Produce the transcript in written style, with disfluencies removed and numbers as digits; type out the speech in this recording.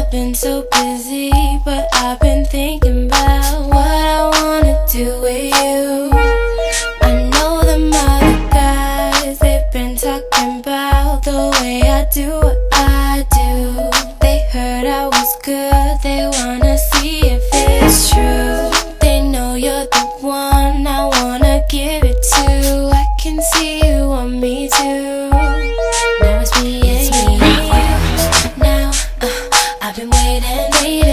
I've been so busy, but I've been thinking about what I wanna do with you. I know them other guys, they've been talking about the way I do what I do. They heard I was good, they wanna see if it's true. They know you're the one I wanna give it to. I can see you want me too. Now it's me and you. Now I've been waiting.